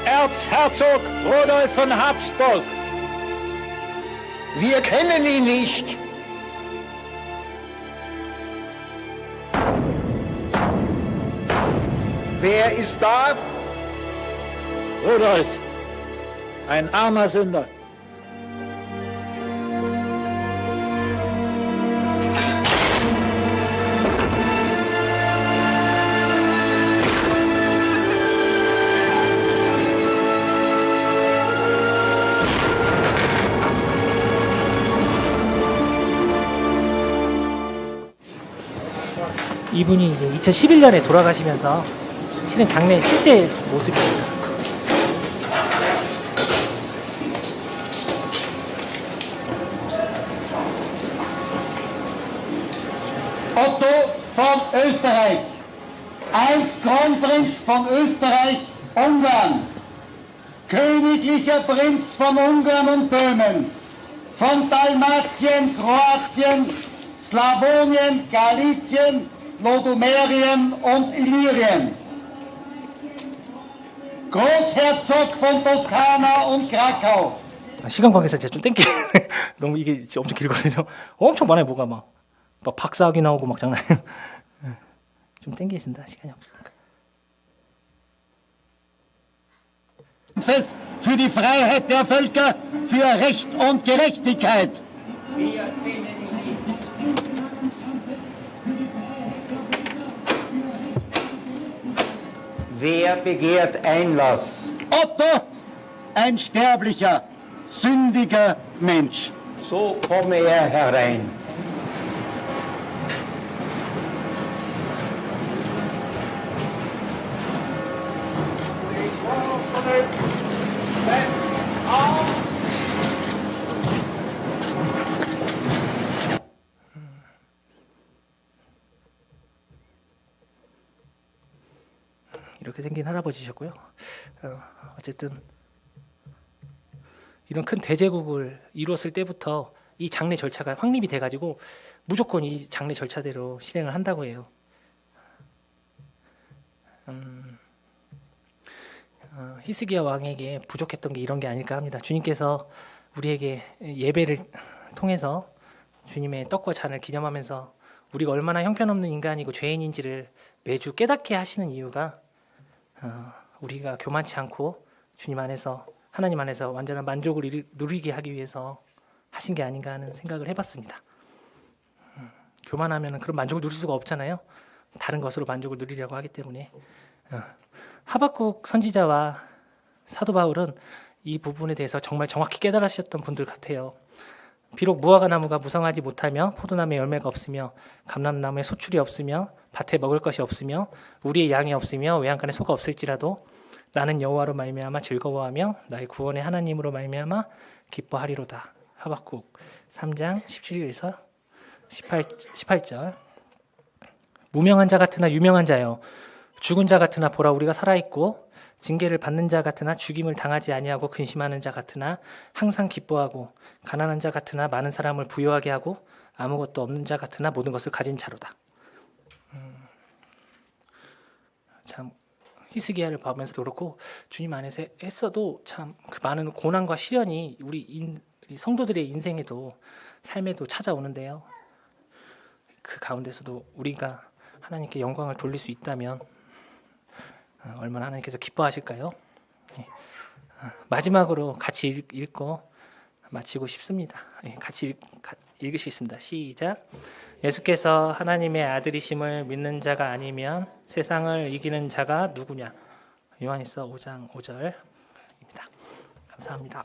Erzherzog Rudolf von Habsburg. Wir kennen ihn nicht. Wer ist da? Rudolf, ein armer Sünder. 이분이 이제 2011년에 돌아가시면서 실은 장례 실제 모습입니다. Otto von Österreich, einst Kronprinz von Österreich-Ungarn, königlicher Prinz von Ungarn und Böhmen, von Dalmatien, Kroatien, Slawonien, Galizien, Lodomerien und Illyrien, Großherzog von Toskana und Krakau. 시간 관계상 제가 좀 땡기 너무 이게 엄청 길거든요. 엄청 많아요. 뭐가 막 박사학위 나오고 막 장난. 좀 땡기겠습니다. 시간이 없으니까. Fest für die Freiheit der Völker, für Recht und Gerechtigkeit. Wer begehrt Einlass? Otto, ein sterblicher, sündiger Mensch. So komme er herein. 이렇게 생긴 할아버지셨고요. 어쨌든 이런 큰 대제국을 이루었을 때부터 이 장례 절차가 확립이 돼가지고 무조건 이 장례 절차대로 실행을 한다고 해요. 히스기야 왕에게 부족했던 게 이런 게 아닐까 합니다. 주님께서 우리에게 예배를 통해서 주님의 떡과 잔을 기념하면서 우리가 얼마나 형편없는 인간이고 죄인인지를 매주 깨닫게 하시는 이유가 우리가 교만치 않고 주님 안에서 하나님 안에서 완전한 만족을 누리게 하기 위해서 하신 게 아닌가 하는 생각을 해봤습니다. 교만하면 그런 만족을 누릴 수가 없잖아요. 다른 것으로 만족을 누리려고 하기 때문에 하박국 선지자와 사도 바울은 이 부분에 대해서 정말 정확히 깨달으셨던 분들 같아요. 비록 무화과 나무가 무성하지 못하며 포도나무에 열매가 없으며 감람나무에 소출이 없으며 밭에 먹을 것이 없으며 우리의 양이 없으며 외양간에 소가 없을지라도 나는 여호와로 말미암아 즐거워하며 나의 구원의 하나님으로 말미암아 기뻐하리로다. 하박국 3장 17절에서 18절. 무명한 자 같으나 유명한 자여, 죽은 자 같으나 보라 우리가 살아있고, 징계를 받는 자 같으나 죽임을 당하지 아니하고 근심하는 자 같으나 항상 기뻐하고, 가난한 자 같으나 많은 사람을 부유하게 하고, 아무것도 없는 자 같으나 모든 것을 가진 자로다. 참 히스기야를 보면서도 그렇고 주님 안에서 했어도 참 그 많은 고난과 시련이 우리 성도들의 인생에도 삶에도 찾아오는데요. 그 가운데서도 우리가 하나님께 영광을 돌릴 수 있다면 얼마나 하나님께서 기뻐하실까요? 마지막으로 같이 읽고 마치고 싶습니다. 같이 읽으시겠습니다. 시작. 예수께서 하나님의 아들이심을 믿는 자가 아니면 세상을 이기는 자가 누구냐? 요한일서 5장 5절입니다. 감사합니다.